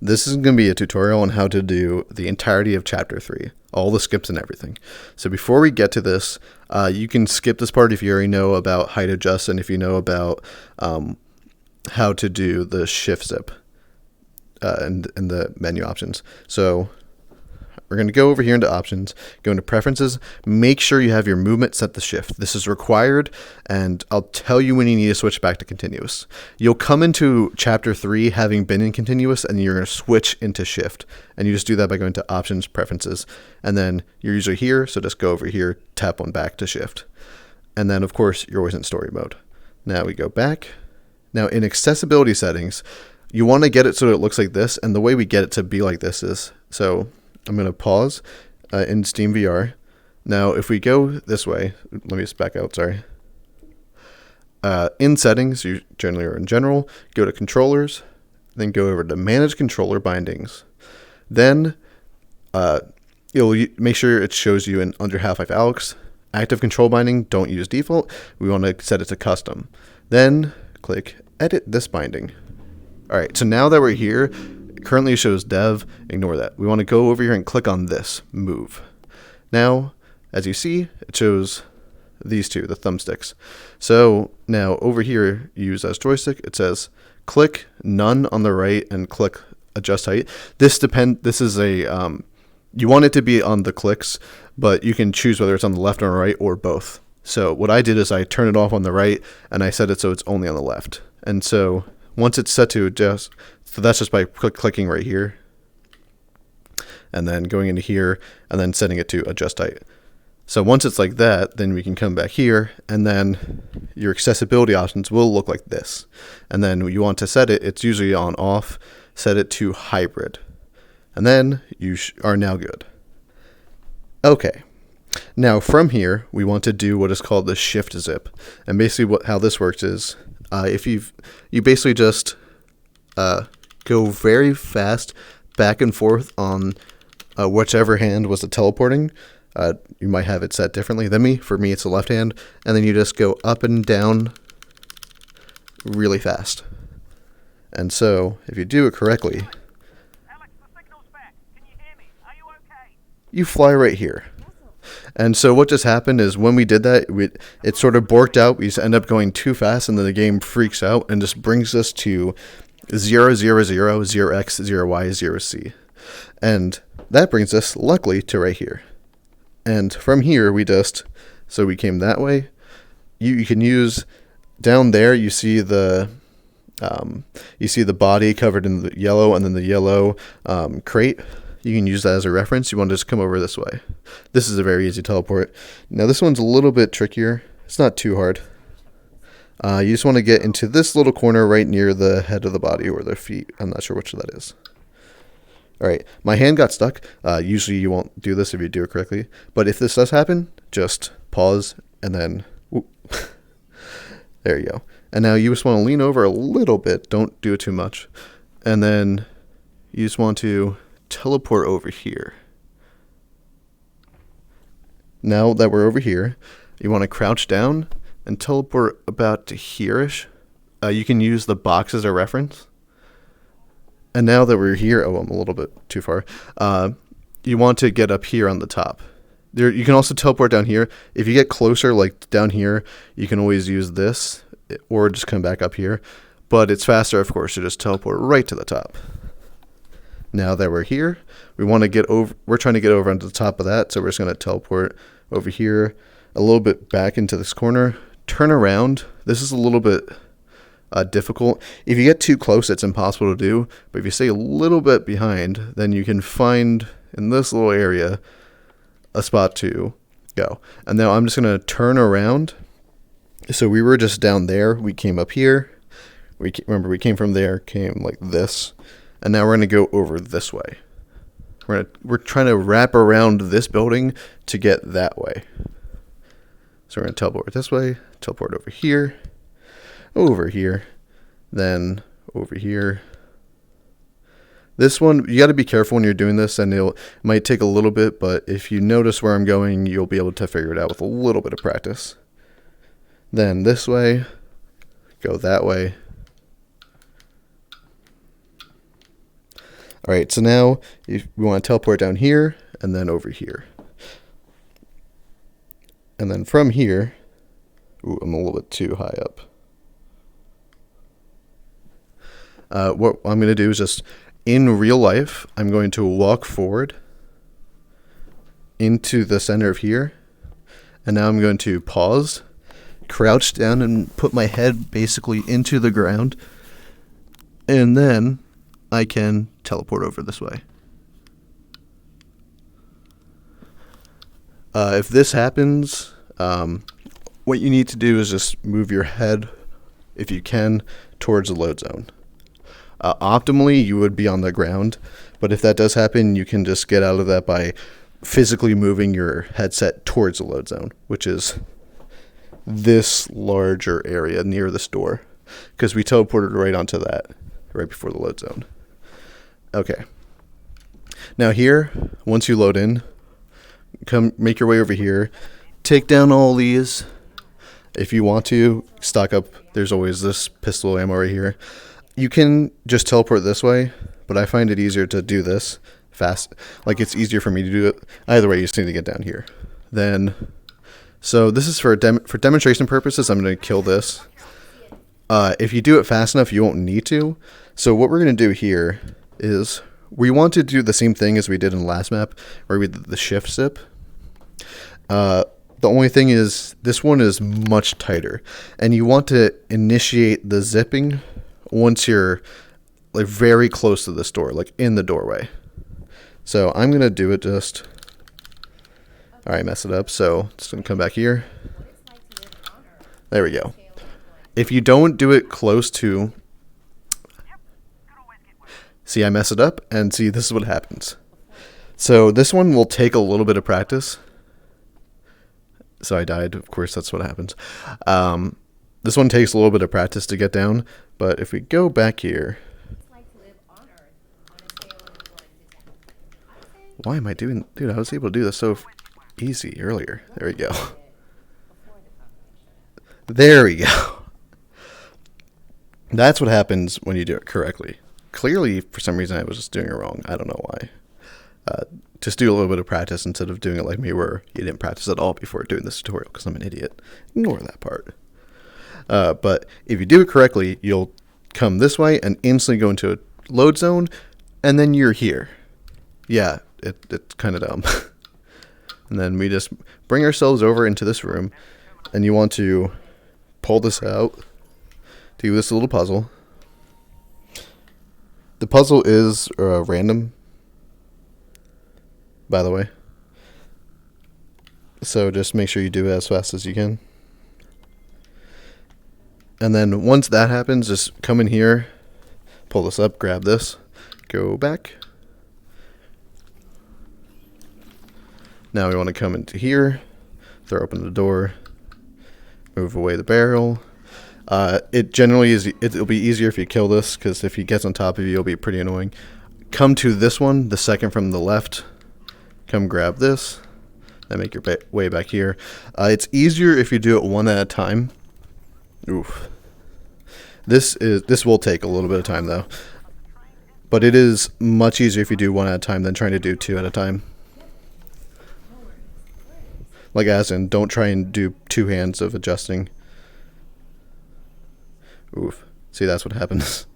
This is going to be a tutorial on how to do the entirety of chapter 3, all the skips and everything. So before we get to this, you can skip this part if you already know about height adjust and if you know about how to do the shift zip and the menu options. So we're going to go over here into options, go into preferences, make sure you have your movement set to shift. This is required, and I'll tell you when you need to switch back to continuous. You'll come into chapter 3 having been in continuous, and you're going to switch into shift. And you just do that by going to options, preferences, and then you're usually here, so just go over here, tap one back to shift. And then, of course, you're always in story mode. Now we go back. Now in accessibility settings, you want to get it so that it looks like this, and the way we get it to be like this is, so I'm going to pause in Steam VR. Now, if we go this way, let me just back out, sorry. In settings, you generally are in general, go to controllers, then go over to manage controller bindings. Then you'll make sure it shows you in under Half-Life Alyx. Active control binding, don't use default. We want to set it to custom. Then click edit this binding. All right, so now that we're here, currently it shows dev, ignore that. We want to go over here and click on this, move. Now, as you see, it shows these two, the thumbsticks. So now over here, use as joystick, it says click none on the right and click adjust height. This is a, you want it to be on the clicks, but you can choose whether it's on the left or right or both. So what I did is I turned it off on the right and I set it so it's only on the left. And so once it's set to adjust, so that's just by clicking right here and then going into here and then setting it to adjust height. So once it's like that, then we can come back here and then your accessibility options will look like this. And then you want to set it, it's usually on off, set it to hybrid. And then you are now good. Okay. Now from here, we want to do what is called the shift zip. And basically how this works is if you basically just go very fast back and forth on whichever hand was the teleporting. You might have it set differently than me. For me, it's the left hand. And then you just go up and down really fast. And so, if you do it correctly, Alyx, the signal's back. Can you hear me? Are you okay? you fly right here. And so what just happened is when we did that, it sort of borked out. We just end up going too fast, and then the game freaks out and just brings us to 0, 0, 0, 0x, 0y, 0c. And that brings us, luckily, to right here. And from here, so we came that way. You can use, down there, you see the body covered in the yellow, and then the yellow crate. You can use that as a reference. You want to just come over this way. This is a very easy teleport. Now this one's a little bit trickier. It's not too hard. You just want to get into this little corner right near the head of the body or the feet. I'm not sure which that is. All right, my hand got stuck. Usually you won't do this if you do it correctly. But if this does happen, just pause and then, there you go. And now you just want to lean over a little bit. Don't do it too much. And then you just want to teleport over here. Now that we're over here, you want to crouch down and teleport about to here-ish. You can use the box as a reference. And now that we're here, I'm a little bit too far. You want to get up here on the top. You can also teleport down here. If you get closer, like down here, you can always use this or just come back up here. But it's faster, of course, to just teleport right to the top. Now that we're here, we're trying to get over onto the top of that, so we're just going to teleport over here, a little bit back into this corner, turn around. This is a little bit difficult. If you get too close, it's impossible to do, but if you stay a little bit behind, then you can find, in this little area, a spot to go. And now I'm just going to turn around. So we were just down there, we came up here, remember we came from there, came like this. And now we're going to go over this way. We're trying to wrap around this building to get that way. So we're going to teleport this way, teleport over here, then over here. This one, you got to be careful when you're doing this, and it might take a little bit, but if you notice where I'm going, you'll be able to figure it out with a little bit of practice. Then this way, go that way. Alright, so now if we want to teleport down here and then over here. And then from here, ooh, I'm a little bit too high up. What I'm going to do is just, in real life, I'm going to walk forward into the center of here. And now I'm going to pause, crouch down, and put my head basically into the ground. And then I can teleport over this way. If this happens, what you need to do is just move your head, if you can, towards the load zone. Optimally, you would be on the ground, but if that does happen, you can just get out of that by physically moving your headset towards the load zone, which is this larger area near this door, because we teleported right onto that right before the load zone. Okay. Now here, once you load in, come make your way over here, take down all these. If you want to, stock up. There's always this pistol ammo right here. You can just teleport this way, but I find it easier to do this fast. Like, it's easier for me to do it. Either way, you just need to get down here. Then, so this is for demonstration purposes. I'm going to kill this. If you do it fast enough, you won't need to. So what we're going to do here is we want to do the same thing as we did in the last map, where we did the shift zip. The only thing is, this one is much tighter, and you want to initiate the zipping once you're like very close to this door, like in the doorway. So I'm gonna do it just. All right, mess it up. So just gonna come back here. There we go. If you don't do it close to, see, I mess it up, and see, this is what happens. So this one will take a little bit of practice. So I died. Of course, that's what happens. This one takes a little bit of practice to get down, but if we go back here, why am I doing, dude, I was able to do this so easy earlier. There we go. There we go. That's what happens when you do it correctly. Clearly, for some reason, I was just doing it wrong. I don't know why. Just do a little bit of practice instead of doing it like me, where you didn't practice at all before doing this tutorial, because I'm an idiot. Ignore that part. But if you do it correctly, you'll come this way and instantly go into a load zone, and then you're here. Yeah, it's kind of dumb. And then we just bring ourselves over into this room, and you want to pull this out, do this little puzzle. The puzzle is random, by the way. So just make sure you do it as fast as you can. And then once that happens, just come in here, pull this up, grab this, go back. Now we want to come into here, throw open the door, move away the barrel. It generally is, it'll be easier if you kill this, because if he gets on top of you, it'll be pretty annoying. Come to this one, the second from the left. Come grab this, and make your way back here. It's easier if you do it one at a time. Oof. This will take a little bit of time though, but it is much easier if you do one at a time than trying to do two at a time. Like, as in, don't try and do two hands of adjusting. Oof. See, that's what happens.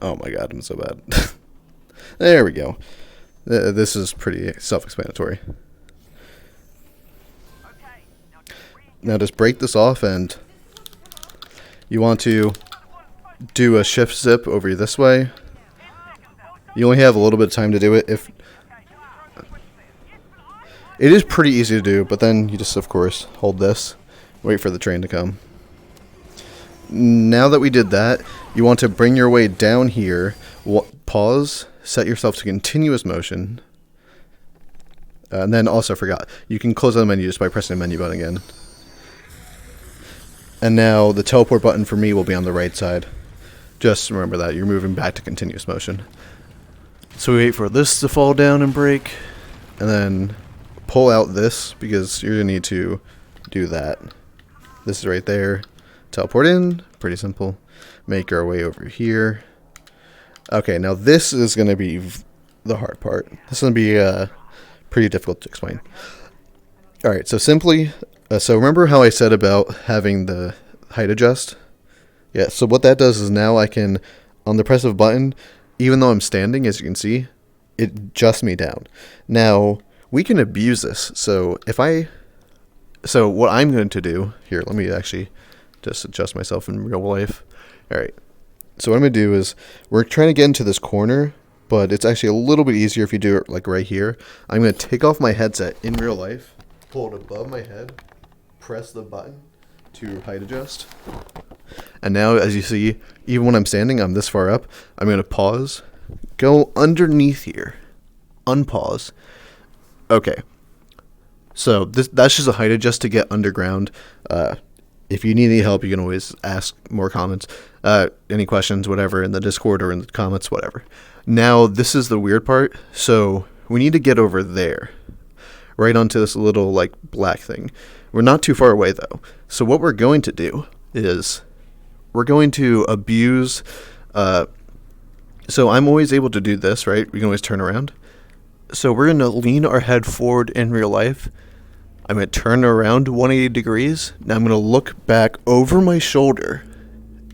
Oh my god, I'm so bad. There we go. This is pretty self-explanatory. Now just break this off, and you want to do a shift zip over this way. You only have a little bit of time to do it. If it is pretty easy to do, but then you just, of course, hold this, wait for the train to come. Now that we did that, you want to bring your way down here, pause, set yourself to continuous motion, and then also forgot, you can close out the menu just by pressing the menu button again. And now the teleport button for me will be on the right side. Just remember that, you're moving back to continuous motion. So we wait for this to fall down and break. and then pull out this because you're going to need to do that. This is right there. Teleport in. Pretty simple. Make our way over here. Okay, now this is going to be the hard part. This is going to be pretty difficult to explain. Alright, so simply, so remember how I said about having the height adjust? Yeah, so what that does is now I can, on the press of a button, even though I'm standing, as you can see, it adjusts me down. Now, we can abuse this. So what I'm going to do, here, let me actually just adjust myself in real life. Alright. So what I'm going to do is, we're trying to get into this corner, but it's actually a little bit easier if you do it like right here. I'm going to take off my headset in real life, pull it above my head, press the button to height adjust. And now, as you see, even when I'm standing, I'm this far up. I'm going to pause, go underneath here, unpause. Okay. So that's just a height adjust to get underground. If you need any help, you can always ask more comments, any questions, whatever, in the Discord or in the comments, whatever. Now, this is the weird part. So we need to get over there, right onto this little like black thing. We're not too far away though. So what we're going to do is we're going to abuse. So I'm always able to do this, right? We can always turn around. So we're going to lean our head forward in real life. I'm going to turn around 180 degrees. Now I'm going to look back over my shoulder,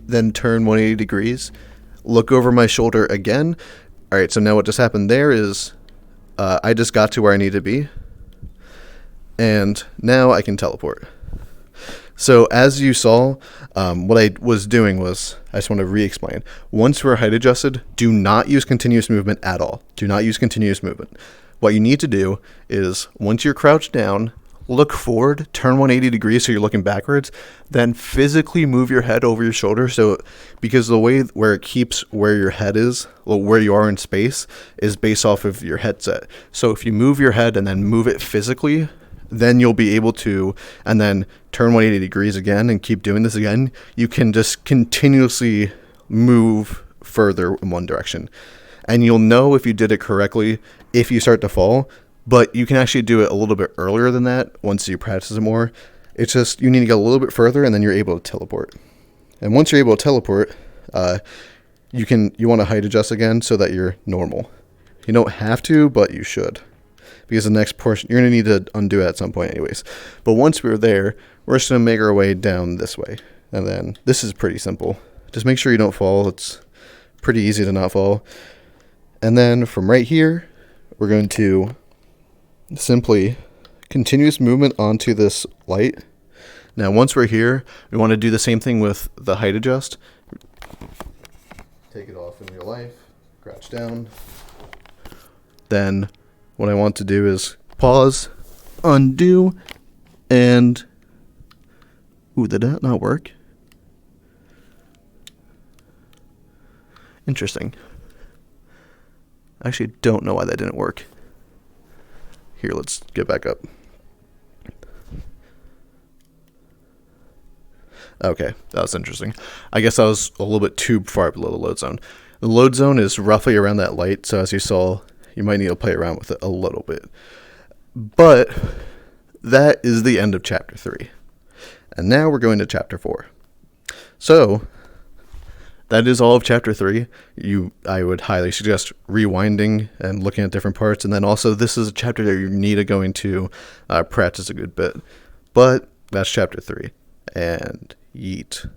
then turn 180 degrees, look over my shoulder again. All right, so now what just happened there is I just got to where I need to be, and now I can teleport. So as you saw, what I was doing was, I just want to re-explain. Once we're height adjusted, do not use continuous movement at all. Do not use continuous movement. What you need to do is, once you're crouched down, look forward, turn 180 degrees so you're looking backwards, then physically move your head over your shoulder. So, because the way where it keeps where your head is, well, where you are in space, is based off of your headset. So if you move your head and then move it physically, then you'll be able to, and then turn 180 degrees again and keep doing this again. You can just continuously move further in one direction. And you'll know if you did it correctly if you start to fall, but you can actually do it a little bit earlier than that once you practice it more. It's just, you need to go a little bit further and then you're able to teleport. And once you're able to teleport, you want to height adjust again so that you're normal. You don't have to, but you should. Because the next portion, you're going to need to undo it at some point anyways. But once we're there, we're just going to make our way down this way. And then this is pretty simple. Just make sure you don't fall. It's pretty easy to not fall. And then from right here, we're going to simply continuous movement onto this light. Now, once we're here, we want to do the same thing with the height adjust. Take it off in real life, crouch down. Then what I want to do is pause, undo, and ooh, did that not work? Interesting. I actually don't know why that didn't work. Here, let's get back up. Okay, that was interesting. I guess I was a little bit too far below the load zone. The load zone is roughly around that light, so as you saw, you might need to play around with it a little bit. But that is the end of Chapter 3. And now we're going to Chapter 4. So, that is all of Chapter 3. I would highly suggest rewinding and looking at different parts. And then also, this is a chapter that you need to go into practice a good bit. But that's Chapter 3. And yeet.